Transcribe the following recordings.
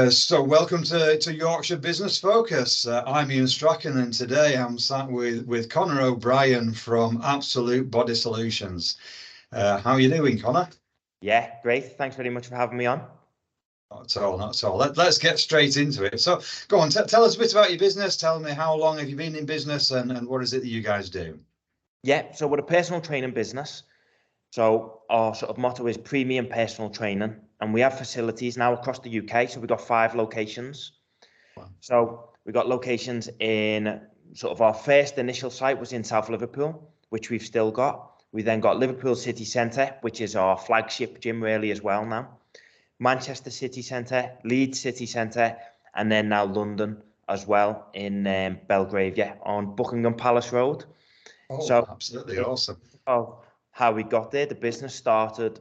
So welcome to Yorkshire Business Focus. I'm Ian Strachan, and today I'm sat with Connor O'Brien from Absolute Body Solutions. How are you doing, Connor? Yeah, great. Thanks very much for having me on. Not at all, not at all. Let's get straight into it. So go on, tell us a bit about your business. Tell me, how long have you been in business, and what is it that you guys do? Yeah, so we're a personal training business. So our sort of motto is premium personal training, and we have facilities now across the UK. So we've got 5 locations. Wow. So we've got locations in sort of our first initial site was in South Liverpool, which we've still got. We then got Liverpool City Centre, which is our flagship gym really as well now. Manchester City Centre, Leeds City Centre, and then now London as well in Belgravia on Buckingham Palace Road. Oh, So absolutely awesome. of how we got there, the business started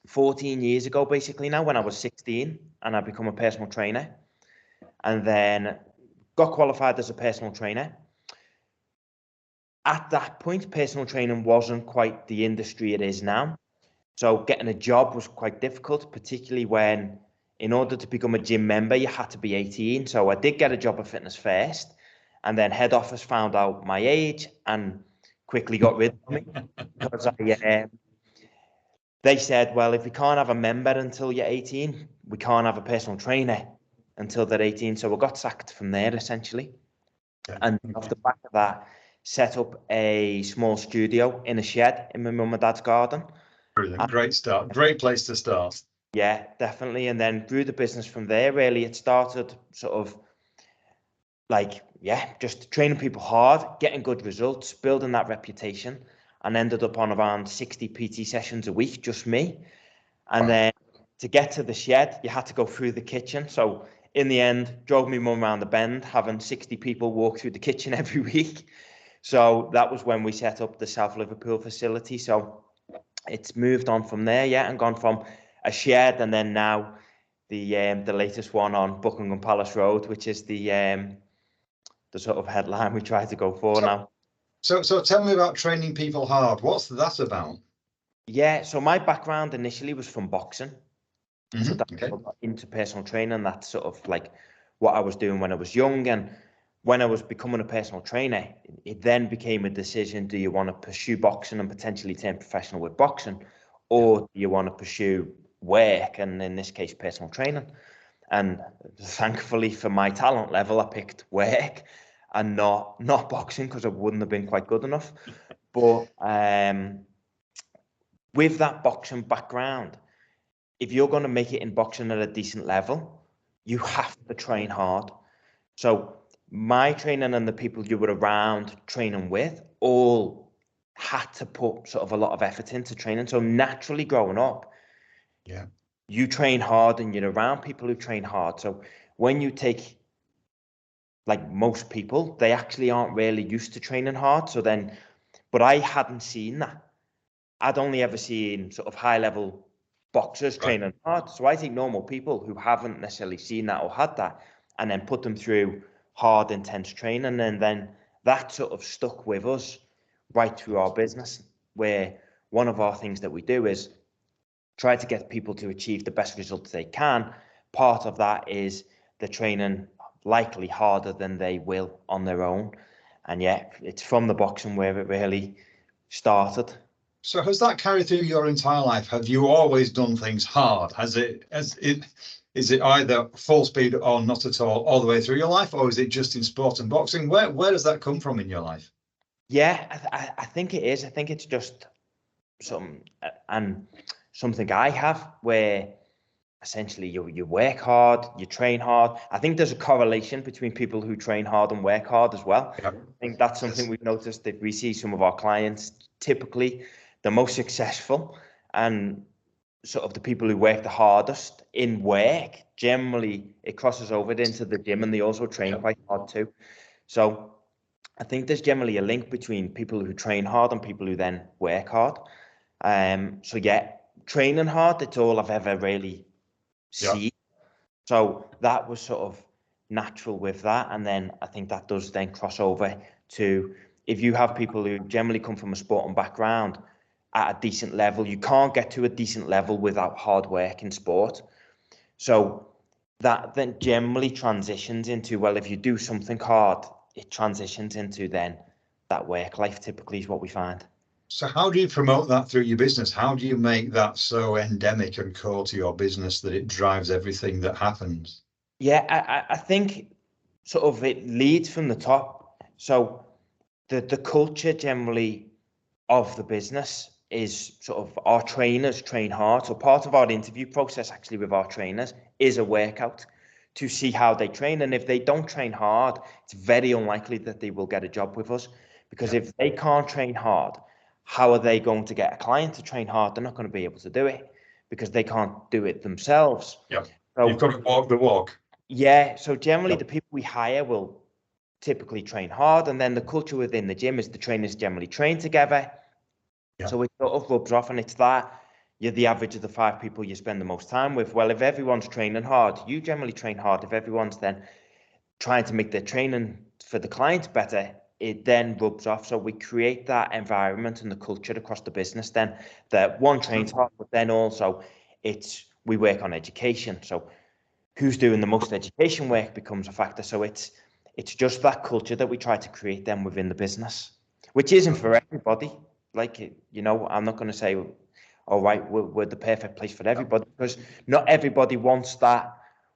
14 years ago, basically now when I was 16 and I become a personal trainer and then got qualified as a personal trainer. At that point, personal training wasn't quite the industry it is now. So getting a job was quite difficult, particularly when in order to become a gym member, you had to be 18. So I did get a job at Fitness First, and then head office found out my age and quickly got rid of me because they said, well, if we can't have a member until you're 18, we can't have a personal trainer until they're 18. So I got sacked from there essentially. And off the back of that, set up a small studio in a shed in my mum and dad's garden. Brilliant. Great start. Great place to start. Yeah, definitely. And then grew the business from there, really. It started sort of like, just training people hard, getting good results, building that reputation, and ended up on around 60 PT sessions a week, just me. And then to get to the shed, you had to go through the kitchen. So in the end, drove me mum around the bend, having 60 people walk through the kitchen every week. So that was when we set up the South Liverpool facility. So it's moved on from there, and gone from a shed, and then now the latest one on Buckingham Palace Road, which is the sort of headline we try to go for now. So tell me about training people hard. What's that about? Yeah, so my background initially was from boxing. So that's Okay. into personal training. That's sort of like what I was doing when I was young. And when I was becoming a personal trainer, it then became a decision. Do you want to pursue boxing and potentially turn professional with boxing? Or do you want to pursue work, and in this case, personal training? And thankfully for my talent level, I picked work and not boxing because I wouldn't have been quite good enough. But with that boxing background, if you're going to make it in boxing at a decent level, you have to train hard. So my training and the people you were around training with all had to put sort of a lot of effort into training. So naturally growing up, you train hard and you're around people who train hard. So when you take, like most people, they actually aren't really used to training hard. So then, but I hadn't seen that. I'd only ever seen sort of high level boxers training hard. So I think normal people who haven't necessarily seen that or had that, and then put them through hard, intense training, and then that sort of stuck with us right through our business, where one of our things that we do is try to get people to achieve the best results they can. Part of that is the training likely harder than they will on their own. And it's from the boxing where it really started. So has that carried through your entire life? Have you always done things hard? Is it either full speed or not at all the way through your life, or is it just in sport and boxing? Where does that come from in your life? Yeah, I think it is. I think it's just something I have where essentially you work hard, you train hard. I think there's a correlation between people who train hard and work hard as well. I think that's something we've noticed, that we see some of our clients, typically the most successful and sort of the people who work the hardest in work, generally it crosses over into the gym, and they also train quite hard too. So I think there's generally a link between people who train hard and people who then work hard. So training hard, it's all I've ever really seen. So that was sort of natural with that. And then I think that does then cross over to, if you have people who generally come from a sporting background at a decent level, you can't get to a decent level without hard work in sport. So that then generally transitions into, well, if you do something hard, it transitions into then that work life typically is what we find. So how do you promote that through your business? How do you make that so endemic and core to your business that it drives everything that happens? Yeah, I think sort of it leads from the top. So the culture generally of the business is sort of our trainers train hard. So part of our interview process actually with our trainers is a workout to see how they train. And if they don't train hard, it's very unlikely that they will get a job with us. Because if they can't train hard, how are they going to get a client to train hard? They're not going to be able to do it because they can't do it themselves. Yeah. So you've got to walk the walk. Yeah, so generally the people we hire will typically train hard, and then the culture within the gym is the trainers generally train together. Yeah. So it sort of rubs off, and it's that you're the average of the 5 people you spend the most time with. Well, if everyone's training hard, you generally train hard. If everyone's then trying to make their training for the clients better, it then rubs off. So we create that environment and the culture across the business then that one trains hard, but then also we work on education. So who's doing the most education work becomes a factor. So it's just that culture that we try to create then within the business, which isn't for everybody. Like, I'm not going to say, all right, we're the perfect place for everybody, because not everybody wants that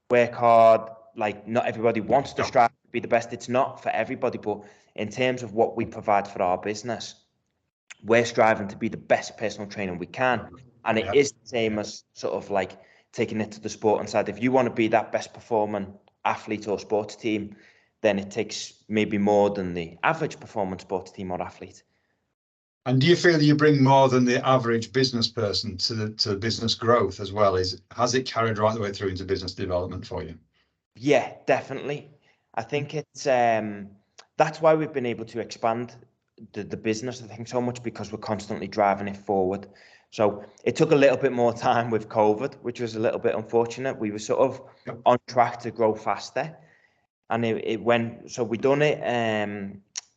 work hard. Like, not everybody wants to strive to be the best. It's not for everybody. But in terms of what we provide for our business, we're striving to be the best personal trainer we can. And it is the same as sort of like taking it to the sporting side. If you want to be that best performing athlete or sports team, then it takes maybe more than the average performance sports team or athlete. And do you feel you bring more than the average business person to business growth as well? Has it carried right the way through into business development for you? Yeah, definitely. I think it's that's why we've been able to expand the business, I think, so much, because we're constantly driving it forward. So it took a little bit more time with COVID, which was a little bit unfortunate. We were sort of on track to grow faster, and it went. So we done it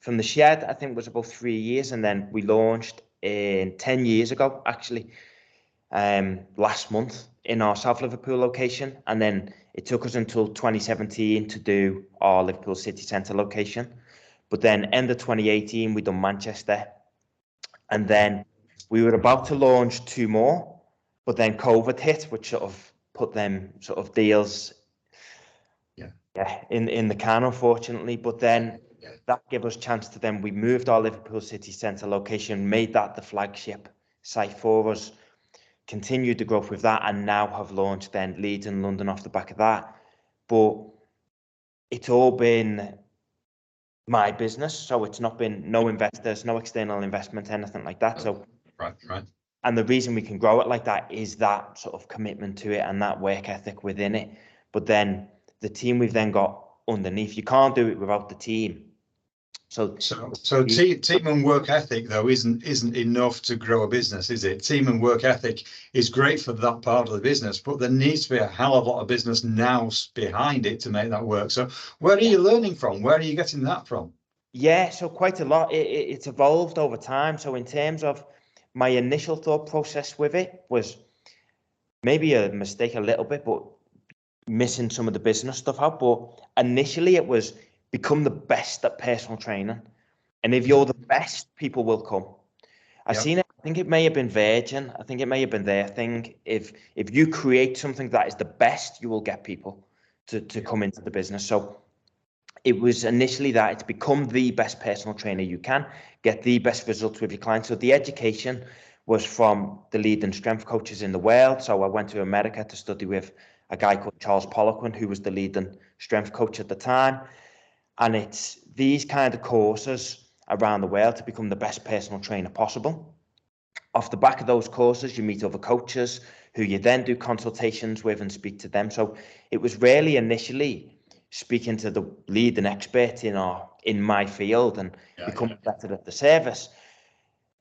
from the shed, I think it was about 3 years, and then we launched in 10 years ago, actually, last month in our South Liverpool location, and then it took us until 2017 to do our Liverpool city centre location. But then end of 2018, we done Manchester, and then we were about to launch 2 more, but then COVID hit, which sort of put them sort of deals in the can, unfortunately. But then that gave us a chance to then we moved our Liverpool city centre location, made that the flagship site for us, continued the growth with that, and now have launched then Leeds and London off the back of that. But it's all been my business, so it's not been no investors, no external investment, anything like that. So right. And the reason we can grow it like that is that sort of commitment to it and that work ethic within it. But then the team we've then got underneath, you can't do it without the team. So team and work ethic though isn't enough to grow a business, is it? Team and work ethic is great for that part of the business, but there needs to be a hell of a lot of business nous behind it to make that work. So where are you learning from? Where are you getting that from? Yeah, so quite a lot. It's evolved over time. So in terms of my initial thought process with it was maybe a mistake a little bit, but missing some of the business stuff out. But initially it was become the best at personal training. And if you're the best, people will come. I've seen it. I think it may have been Virgin. I think it may have been their thing. If you create something that is the best, you will get people to come into the business. So it was initially that it's become the best personal trainer you can, get the best results with your clients. So the education was from the leading strength coaches in the world. So I went to America to study with a guy called Charles Poliquin, who was the leading strength coach at the time. And it's these kind of courses around the world to become the best personal trainer possible. Off the back of those courses, you meet other coaches who you then do consultations with and speak to them. So it was really initially speaking to the leading expert in my field and becoming better at the service.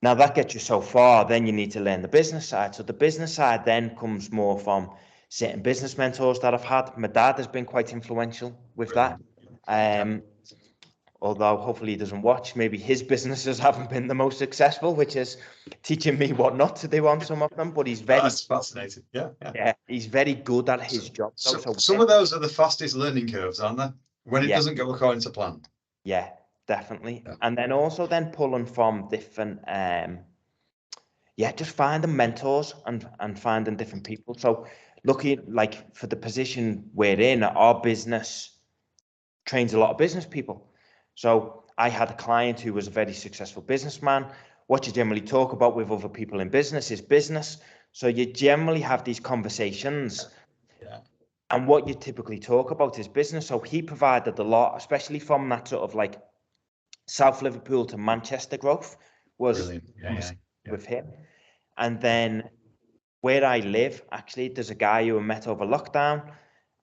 Now that gets you so far, then you need to learn the business side. So the business side then comes more from certain business mentors that I've had. My dad has been quite influential with that. although hopefully he doesn't watch, maybe his businesses haven't been the most successful, which is teaching me what not to do on some of them. But he's very, That's fascinating. Yeah. yeah, he's very good at his job. So some of those are the fastest learning curves, aren't they? When it Yeah. doesn't go according to plan. Yeah, definitely. Yeah. And then also then pulling from different, just finding mentors and finding different people. So looking like for the position we're in, our business trains a lot of business people. So I had a client who was a very successful businessman. What you generally talk about with other people in business is business. So you generally have these conversations. Yeah. And what you typically talk about is business. So he provided a lot, especially from that sort of like South Liverpool to Manchester growth was with him. And then where I live, actually, there's a guy who I met over lockdown,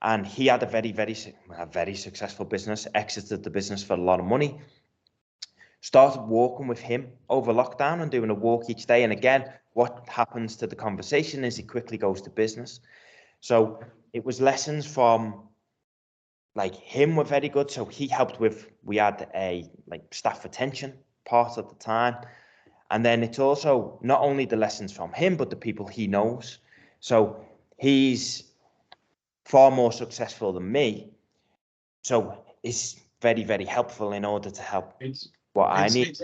and he had a very successful business, exited the business for a lot of money. Started walking with him over lockdown and doing a walk each day. And again, what happens to the conversation is he quickly goes to business. So it was lessons from like him were very good. So he helped with, we had a like staff retention part at the time. And then it's also not only the lessons from him, but the people he knows. So he's far more successful than me. So it's very helpful in order to help what I need.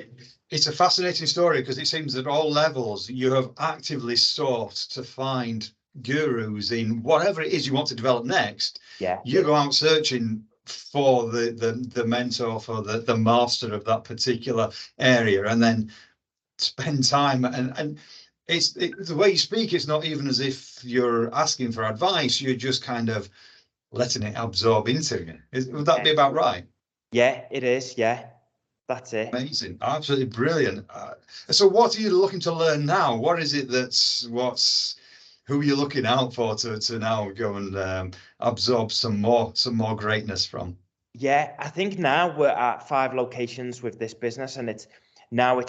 It's a fascinating story because it seems at all levels you have actively sought to find gurus in whatever it is you want to develop next. Yeah. You go out searching for the mentor, for the master of that particular area, and then spend time and the way you speak, it's not even as if you're asking for advice, you're just kind of letting it absorb into you. Would that be about right? Yeah, it is. Yeah, that's it. Amazing, absolutely brilliant. So what are you looking to learn now? What is it who are you looking out for to now go and absorb some more greatness from? Yeah, I think now we're at 5 locations with this business, and it's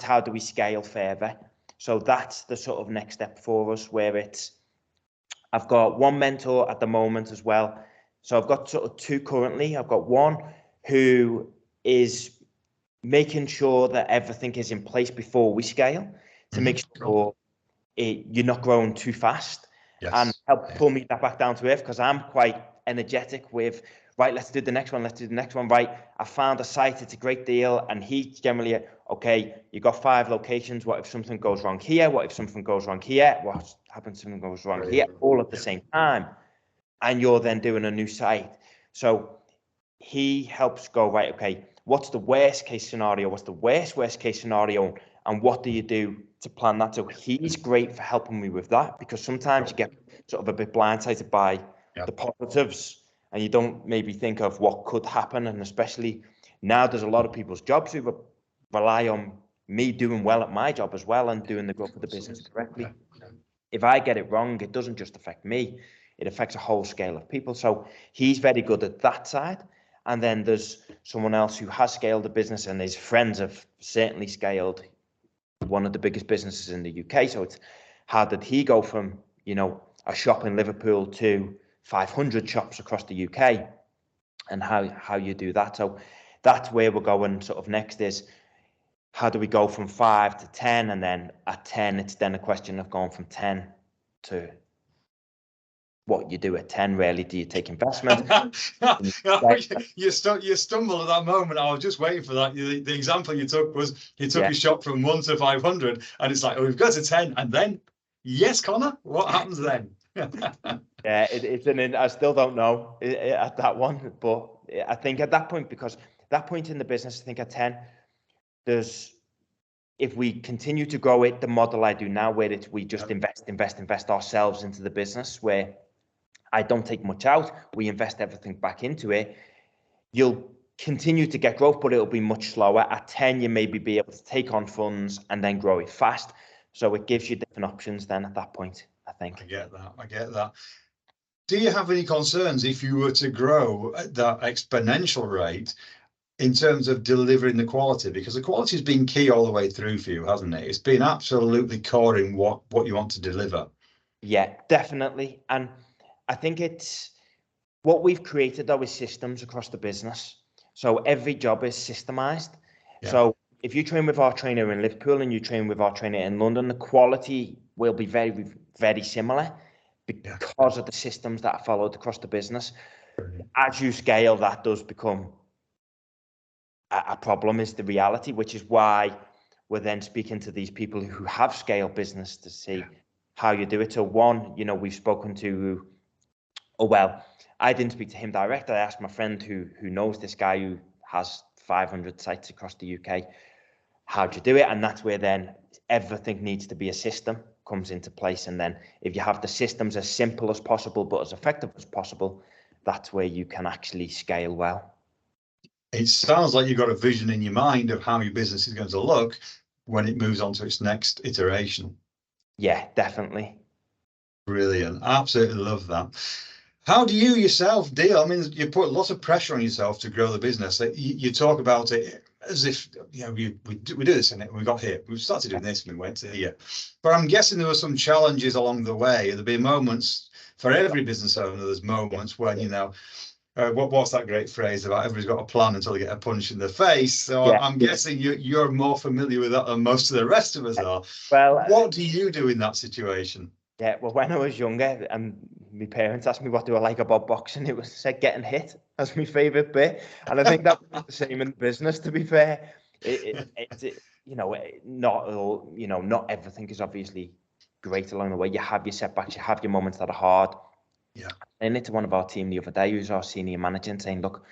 how do we scale further? So that's the sort of next step for us, where I've got one mentor at the moment as well. So I've got sort of 2 currently. I've got one who is making sure that everything is in place before we scale to make sure you're not growing too fast, and help pull me back down to earth, because I'm quite energetic with, right, let's do the next one, right, I found a site, it's a great deal, and he's generally, okay, you got 5 locations, what if something goes wrong here, what if something goes wrong here, what happens if something goes wrong here, all at the same time, and you're then doing a new site. So he helps go, right, okay, what's the worst case scenario, what's the worst case scenario, and what do you do to plan that? So he's great for helping me with that, because sometimes you get sort of a bit blindsided by the positives, and you don't maybe think of what could happen. And especially now, there's a lot of people's jobs who rely on me doing well at my job as well and doing the growth of the business correctly. If I get it wrong, it doesn't just affect me, it affects a whole scale of people. So he's very good at that side. And then there's someone else who has scaled the business, and his friends have certainly scaled one of the biggest businesses in the UK. So it's, how did he go from, a shop in Liverpool to 500 shops across the UK, and how you do that. So that's where we're going sort of next, is how do we go from 5 to 10, and then at 10, it's then a question of going from 10 to what you do at 10, really. Do you take investment? You stumble at that moment. I was just waiting for that. The example you took was you took a shop from 1 to 500, and it's like, oh, we've got to 10, and then, yes, Connor, what happens then? Yeah, I still don't know at that one, but I think at that point, because that point in the business, I think at 10, if we continue to grow it, the model I do now, where we just invest ourselves into the business, where I don't take much out, we invest everything back into it, you'll continue to get growth, but it'll be much slower. At 10, you maybe be able to take on funds and then grow it fast. So it gives you different options then at that point, I think. I get that. Do you have any concerns if you were to grow at that exponential rate in terms of delivering the quality? Because the quality has been key all the way through for you, hasn't it? It's been absolutely core in what you want to deliver. Yeah, definitely. And I think it's what we've created, though, is systems across the business. So every job is systemized. Yeah. So if you train with our trainer in Liverpool and you train with our trainer in London, the quality will be very, very similar because of the systems that are followed across the business. Brilliant. As you scale, that does become a problem, is the reality, which is why we're then speaking to these people who have scaled business to see how you do it. So one, we've spoken to, I didn't speak to him direct. I asked my friend who knows this guy who has 500 sites across the UK, how'd you do it? And that's where then everything needs to be a system comes into place. And then if you have the systems as simple as possible, but as effective as possible, that's where you can actually scale well. It sounds like you've got a vision in your mind of how your business is going to look when it moves on to its next iteration. Yeah, definitely. Brilliant. Absolutely love that. How do you yourself deal? I mean, you put a lot of pressure on yourself to grow the business. You talk about it as if, we do this and we got here. We've started doing this and we went to here. But I'm guessing there were some challenges along the way. There'll be moments for every business owner. There's moments when, what's that great phrase about everybody's got a plan until they get a punch in the face? So I'm guessing you're more familiar with that than most of the rest of us are. Well, what do you do in that situation? Yeah, well, when I was younger and my parents asked me what do I like about boxing, it was said getting hit as my favourite bit. And I think that was the same in business, to be fair. Not everything is obviously great along the way. You have your setbacks, you have your moments that are hard. Yeah. And into one of our team the other day, who's our senior manager, and saying, look,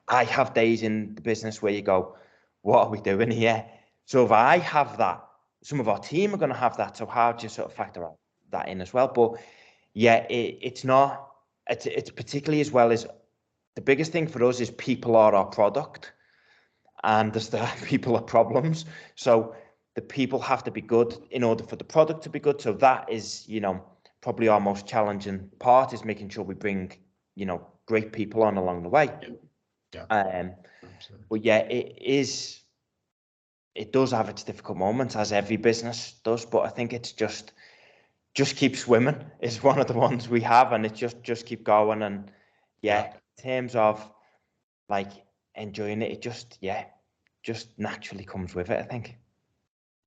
I have days in the business where you go, what are we doing here? So if I have that, some of our team are going to have that. So how do you sort of factor out that in as well? But yeah, it's particularly as well as the biggest thing for us is people are our product, and the people are problems. So the people have to be good in order for the product to be good. So that is, probably our most challenging part, is making sure we bring, great people on along the way. Yeah. But yeah, it does have its difficult moments, as every business does. But I think it's just keep swimming is one of the ones we have, and it's just keep going. And in terms of like enjoying it, it just naturally comes with it, I think.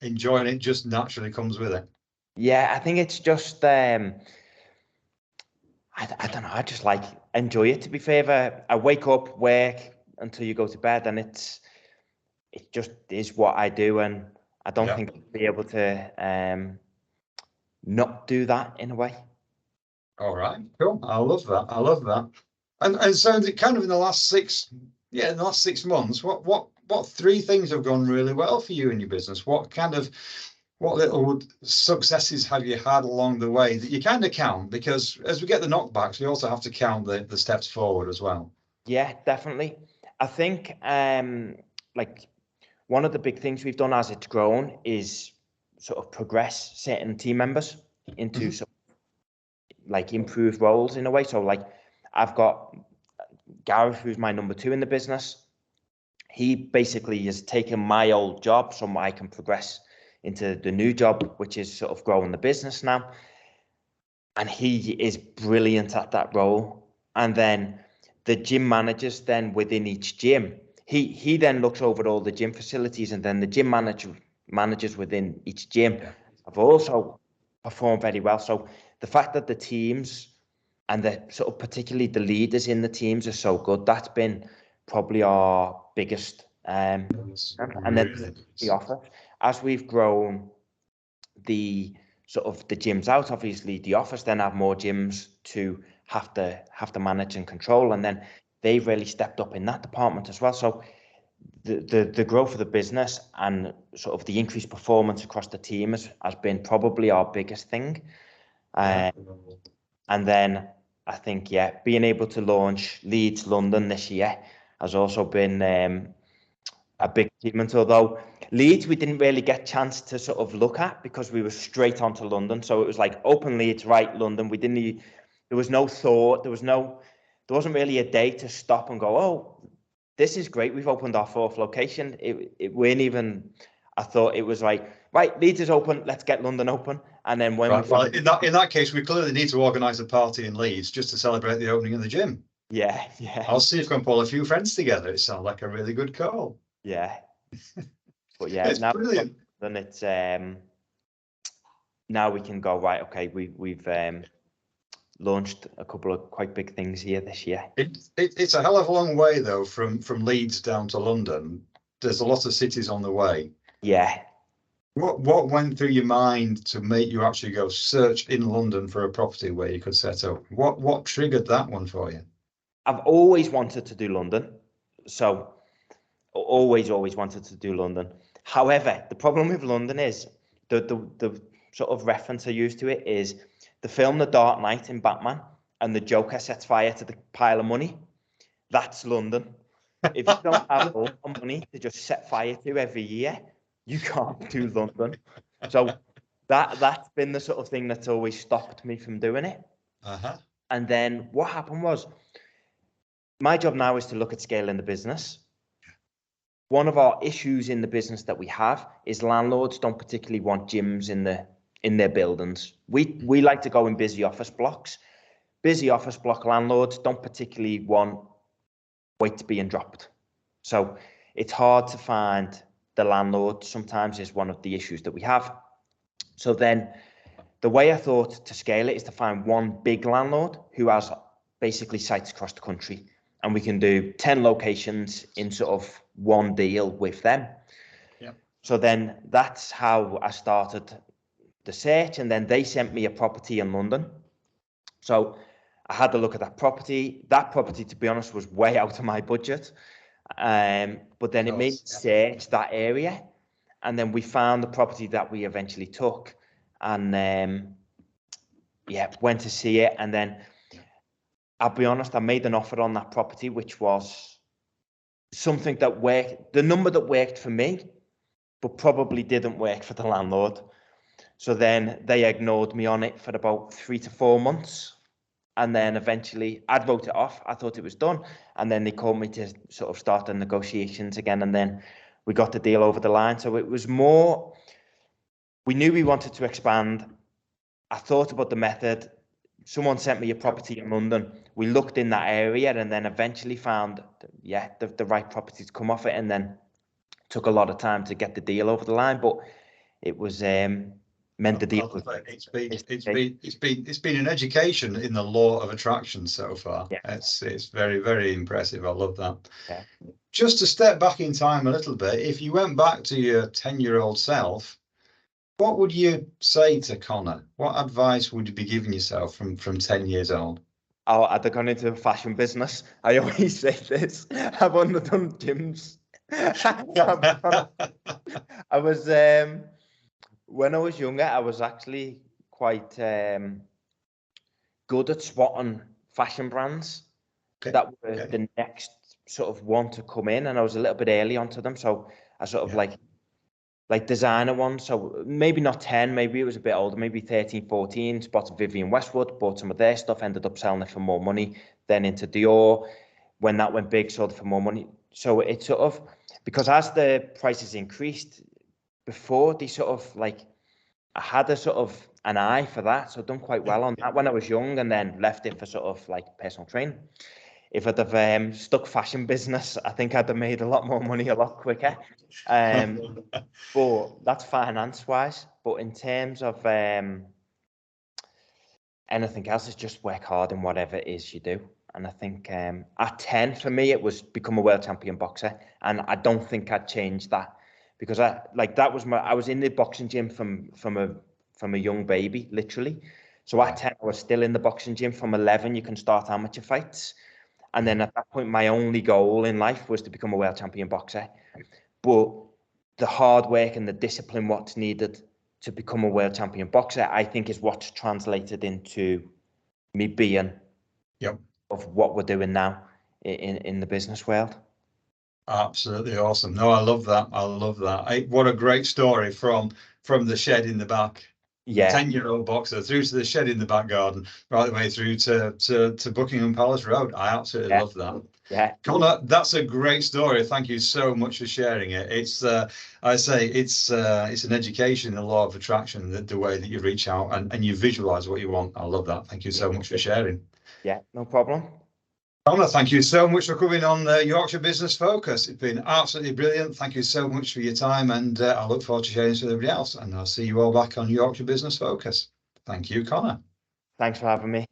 Enjoying it just naturally comes with it. Yeah, I think it's just I don't know, I just like enjoy it, to be fair. I wake up, work until you go to bed, and it just is what I do, and I don't think I'll be able to not do that in a way. All right, cool. I love that. And so kind of in the last 6 months, what 3 things have gone really well for you in your business? What little successes have you had along the way that you kind of count? Because as we get the knockbacks, we also have to count the steps forward as well. Yeah, definitely. I think like one of the big things we've done as it's grown is sort of progress certain team members into sort of like improved roles in a way. So like I've got Gareth, who's my number 2 in the business. He basically has taken my old job so I can progress into the new job, which is sort of growing the business now. And he is brilliant at that role. And then the gym managers then within each gym, he then looks over all the gym facilities, and then the gym managers within each gym have also performed very well. So the fact that the teams and the sort of particularly the leaders in the teams are so good, that's been probably our biggest. And then the offer, as we've grown the sort of the gyms out, obviously the office then have more gyms to have to manage and control, and then they've really stepped up in that department as well. So the growth of the business and sort of the increased performance across the team has been probably our biggest thing. And then I think, being able to launch Leeds London this year has also been a big achievement. Although Leeds, we didn't really get a chance to sort of look at because we were straight on to London. So it was like open Leeds, right, London. There was no thought. There wasn't really a day to stop and go, oh, this is great. We've opened our 4th location. It weren't even, I thought it was like, right, Leeds is open. Let's get London open. And then when in that case, we clearly need to organise a party in Leeds just to celebrate the opening of the gym. Yeah, yeah, I'll see if I can pull a few friends together. It sounds like a really good call. yeah. But yeah, It's now brilliant. then it's now we can go right. Okay, we've launched a couple of quite big things here this year. It's a hell of a long way though from Leeds down to London. There's a lot of cities on the way. Yeah, What went through your mind to make you actually go search in London for a property where you could set up? What triggered that one for you? I've always wanted to do London, so always wanted to do London. However, the problem with London is the sort of reference I use to it is the film The Dark Knight in Batman, and the Joker sets fire to the pile of money. That's London. If you don't have all the money to just set fire to every year, you can't do London. So that's been the sort of thing that's always stopped me from doing it. Uh-huh. And then what happened was, my job now is to look at scaling the business. One of our issues in the business that we have is landlords don't particularly want gyms in their buildings. We like to go in busy office blocks. Busy office block landlords don't particularly want weight being dropped. So it's hard to find the landlord sometimes is one of the issues that we have. So then the way I thought to scale it is to find one big landlord who has basically sites across the country, and we can do 10 locations in sort of one deal with them. Yeah. So then that's how I started the search, and then they sent me a property in London. So I had to look at that property. That property, to be honest, was way out of my budget. But then it made me search that area, and then we found the property that we eventually took, and yeah, went to see it. And then I'll be honest, I made an offer on that property, which was something that worked, the number that worked for me, but probably didn't work for the landlord. So then they ignored me on it for about 3 to 4 months. And then eventually I'd wrote it off. I thought it was done. And then they called me to sort of start the negotiations again. And then we got the deal over the line. So it was more, we knew we wanted to expand. I thought about the method. Someone sent me a property in London. We looked in that area and then eventually found, yeah, the right property to come off it. And then took a lot of time to get the deal over the line. But it was meant the deal. It's been an education in the law of attraction so far. Yeah. It's very impressive. I love that. Yeah. Just to step back in time a little bit, if you went back to your 10-year-old self, what would you say to Connor? What advice would you be giving yourself from 10 years old? Oh, I'd have gone into the fashion business. I always say this. I've underdone gyms. I was when I was younger, I was actually quite good at spotting fashion brands that were the next sort of one to come in, and I was a little bit early onto them. So I sort of like designer ones. So maybe not 10, maybe it was a bit older, maybe 13, 14, spotted Vivienne Westwood, bought some of their stuff, ended up selling it for more money, then into Dior. When that went big, sold it for more money. So it's sort of, because as the prices increased, before they sort of like, I had a sort of an eye for that. So I've done quite well on that when I was young, and then left it for sort of like personal training. If I'd have stuck fashion business, I think I'd have made a lot more money a lot quicker. But that's finance wise. But in terms of anything else, is just work hard in whatever it is you do. And I think at 10 for me, it was become a world champion boxer. And I don't think I'd change that, because I was in the boxing gym from a young baby, literally. So at 10, I was still in the boxing gym. From 11, you can start amateur fights. And then at that point, my only goal in life was to become a world champion boxer. But the hard work and the discipline what's needed to become a world champion boxer, I think, is what's translated into me being of what we're doing now in the business world. Absolutely awesome. No, I love that. I love that. What a great story from the shed in the back. Yeah. 10-year-old boxer through to the shed in the back garden, right the way through to Buckingham Palace Road. I absolutely love that. Yeah. Connor, that's a great story. Thank you so much for sharing it. It's it's an education in the law of attraction, the way that you reach out and you visualize what you want. I love that. Thank you so much for sharing. Yeah, no problem. Connor, thank you so much for coming on Yorkshire Business Focus. It's been absolutely brilliant. Thank you so much for your time, and I look forward to sharing this with everybody else. And I'll see you all back on Yorkshire Business Focus. Thank you, Connor. Thanks for having me.